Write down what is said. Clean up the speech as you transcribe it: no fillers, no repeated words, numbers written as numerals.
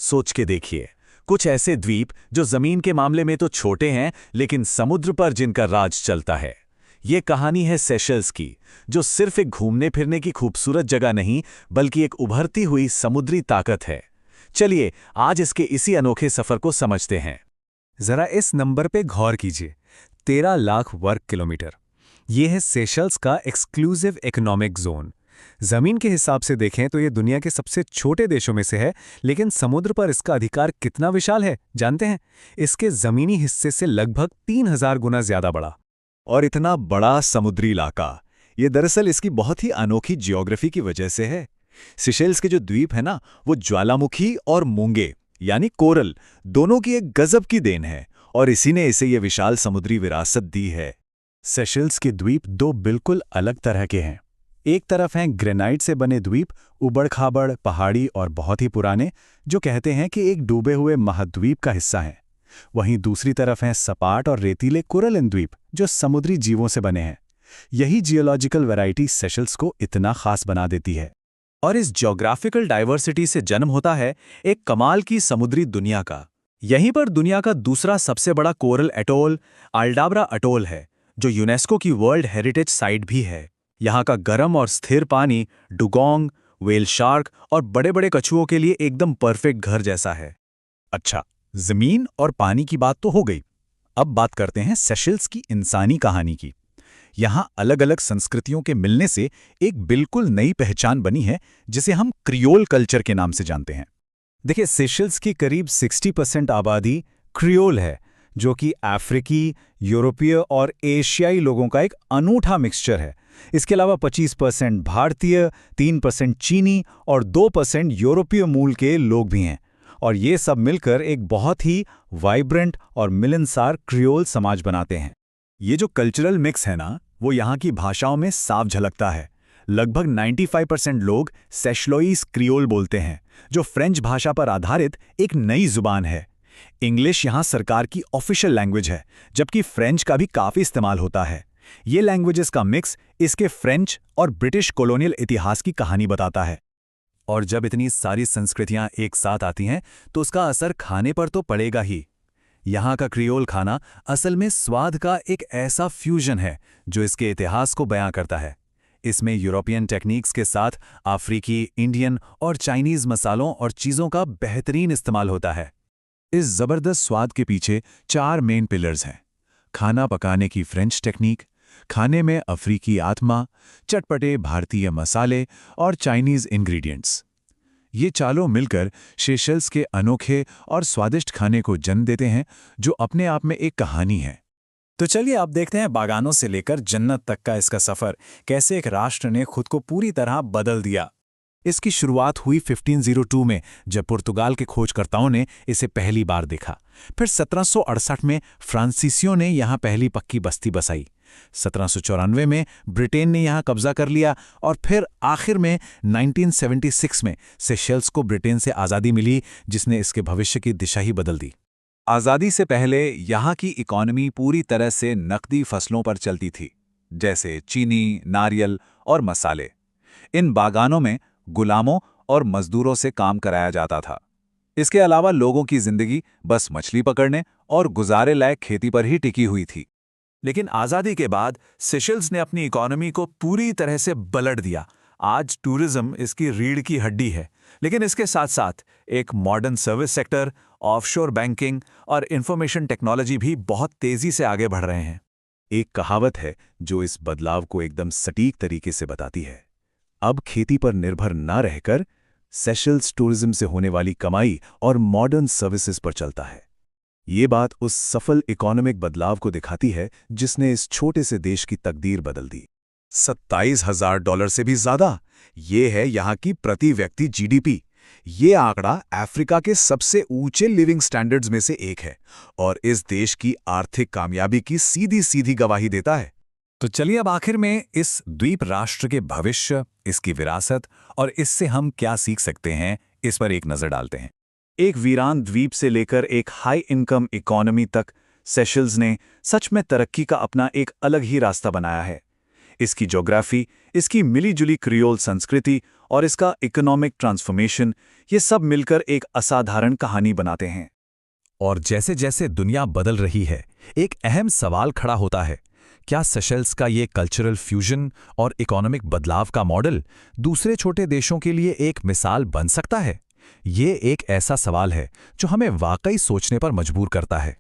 सोच के देखिए, कुछ ऐसे द्वीप जो जमीन के मामले में तो छोटे हैं लेकिन समुद्र पर जिनका राज चलता है। ये कहानी है सेशल्स की, जो सिर्फ एक घूमने फिरने की खूबसूरत जगह नहीं बल्कि एक उभरती हुई समुद्री ताकत है। चलिए आज इसके इसी अनोखे सफर को समझते हैं। जरा इस नंबर पे गौर कीजिए, 13 लाख वर्ग किलोमीटर। ये है सेशल्स का एक्सक्लूसिव इकोनॉमिक जोन। जमीन के हिसाब से देखें तो ये दुनिया के सबसे छोटे देशों में से है, लेकिन समुद्र पर इसका अधिकार कितना विशाल है जानते हैं? इसके जमीनी हिस्से से लगभग 3000 गुना ज्यादा बड़ा। और इतना बड़ा समुद्री इलाका, ये दरअसल इसकी बहुत ही अनोखी जियोग्राफी की वजह से है। सिशेल्स के जो द्वीप है ना, वो ज्वालामुखी और मूंगे यानी कोरल दोनों की एक गजब की देन है, और इसी ने इसे ये विशाल समुद्री विरासत दी है। सेशल्स के द्वीप दो बिल्कुल अलग तरह के हैं। एक तरफ हैं ग्रेनाइट से बने द्वीप, उबड़-खाबड़, पहाड़ी और बहुत ही पुराने, जो कहते हैं कि एक डूबे हुए महाद्वीप का हिस्सा हैं। वहीं दूसरी तरफ हैं सपाट और रेतीले कोरलिन द्वीप, जो समुद्री जीवों से बने हैं। यही जियोलॉजिकल वैरायटी सेशल्स को इतना खास बना देती है। और इस ज्योग्राफिकल डाइवर्सिटी से जन्म होता है एक कमाल की समुद्री दुनिया का। यहीं पर दुनिया का दूसरा सबसे बड़ा कोरल एटोल अल्डाब्रा अटोल है, जो यूनेस्को की वर्ल्ड हेरिटेज साइट भी है। यहाँ का गर्म और स्थिर पानी डुगोंग, व्हेल शार्क और बड़े-बड़े कछुओं के लिए एकदम परफेक्ट घर जैसा है। अच्छा, जमीन और पानी की बात तो हो गई। अब बात करते हैं सेशल्स की इंसानी कहानी की। यहाँ अलग-अलग संस्कृतियों के मिलने से एक बिल्कुल नई पहचान बनी है, जिसे हम क्रियोल कल्चर के नाम से जानते हैं। देखिए, सेशल्स की करीब 60% आबादी क्रियोल है, जो कि अफ्रीकी, यूरोपीय और एशियाई लोगों का एक अनूठा मिक्सचर है। इसके अलावा 25% भारतीय, 3% चीनी और 2% यूरोपीय मूल के लोग भी हैं। और ये सब मिलकर एक बहुत ही वाइब्रेंट और मिलनसार क्रियोल समाज बनाते हैं। ये जो कल्चरल मिक्स है ना, वो यहाँ की भाषाओं में साफ झलकता है। लगभग 95% लोग सेशलोइस क्रियोल बोलते हैं, जो फ्रेंच भाषा पर आधारित एक नई जुबान है। इंग्लिश यहाँ सरकार की ऑफिशियल लैंग्वेज है, जबकि फ्रेंच का भी काफ़ी इस्तेमाल होता है। ये लैंग्वेजेस का मिक्स इसके फ्रेंच और ब्रिटिश कॉलोनियल इतिहास की कहानी बताता है। और जब इतनी सारी संस्कृतियाँ एक साथ आती हैं, तो उसका असर खाने पर तो पड़ेगा ही। यहाँ का क्रियोल खाना असल में स्वाद का एक ऐसा फ्यूजन है जो इसके इतिहास को बयां करता है। इसमें यूरोपियन टेक्निक्स के साथ अफ्रीकी, इंडियन और चाइनीज़ मसालों और चीज़ों का बेहतरीन इस्तेमाल होता है। इस ज़बरदस्त स्वाद के पीछे 4 मेन पिलर्स हैं: खाना पकाने की फ्रेंच टेक्निक, खाने में अफ्रीकी आत्मा, चटपटे भारतीय मसाले और चाइनीज़ इंग्रेडिएंट्स। ये चारों मिलकर सेशल्स के अनोखे और स्वादिष्ट खाने को जन्म देते हैं, जो अपने आप में एक कहानी है। तो चलिए अब देखते हैं बागानों से लेकर जन्नत तक का इसका सफ़र कैसे एक राष्ट्र ने खुद को पूरी तरह बदल दिया। इसकी शुरुआत हुई 1502 में, जब पुर्तगाल के खोजकर्ताओं ने इसे पहली बार देखा। फिर 1768 में फ्रांसीसियों ने यहाँ पहली पक्की बस्ती बसाई। 1794 में ब्रिटेन ने यहाँ कब्जा कर लिया और फिर आखिर में 1976 में सेशल्स को ब्रिटेन से आज़ादी मिली, जिसने इसके भविष्य की दिशा ही बदल दी। आज़ादी से पहले यहाँ की इकॉनमी पूरी तरह से नकदी फसलों पर चलती थी, जैसे चीनी, नारियल और मसाले। इन बागानों में गुलामों और मजदूरों से काम कराया जाता था। इसके अलावा लोगों की जिंदगी बस मछली पकड़ने और गुजारे लायक खेती पर ही टिकी हुई थी। लेकिन आज़ादी के बाद सेशल्स ने अपनी इकोनॉमी को पूरी तरह से पलट दिया। आज टूरिज्म इसकी रीढ़ की हड्डी है, लेकिन इसके साथ साथ एक modern service sector, offshore banking और इंफॉर्मेशन टेक्नोलॉजी भी बहुत तेज़ी से आगे बढ़ रहे हैं। एक कहावत है जो इस बदलाव को एकदम सटीक तरीके से बताती है। अब खेती पर निर्भर न रहकर सेशल्स टूरिज्म से होने वाली कमाई और मॉडर्न सर्विसेज पर चलता है। ये बात उस सफल इकोनॉमिक बदलाव को दिखाती है जिसने इस छोटे से देश की तकदीर बदल दी। $27,000 से भी ज्यादा, ये है यहाँ की प्रति व्यक्ति जीडीपी। ये आंकड़ा अफ्रीका के सबसे ऊंचे लिविंग स्टैंडर्ड्स में से एक है और इस देश की आर्थिक कामयाबी की सीधी सीधी गवाही देता है। तो चलिए अब आखिर में इस द्वीप राष्ट्र के भविष्य, इसकी विरासत और इससे हम क्या सीख सकते हैं, इस पर एक नज़र डालते हैं। एक वीरान द्वीप से लेकर एक हाई इनकम इकोनॉमी तक सेशल्स ने सच में तरक्की का अपना एक अलग ही रास्ता बनाया है। इसकी ज्योग्राफी, इसकी मिलीजुली क्रियोल संस्कृति और इसका इकोनॉमिक ट्रांसफॉर्मेशन, ये सब मिलकर एक असाधारण कहानी बनाते हैं। और जैसे जैसे दुनिया बदल रही है, एक अहम सवाल खड़ा होता है, क्या सेशेल्स का ये कल्चरल फ्यूजन और इकोनॉमिक बदलाव का मॉडल दूसरे छोटे देशों के लिए एक मिसाल बन सकता है? ये एक ऐसा सवाल है जो हमें वाकई सोचने पर मजबूर करता है।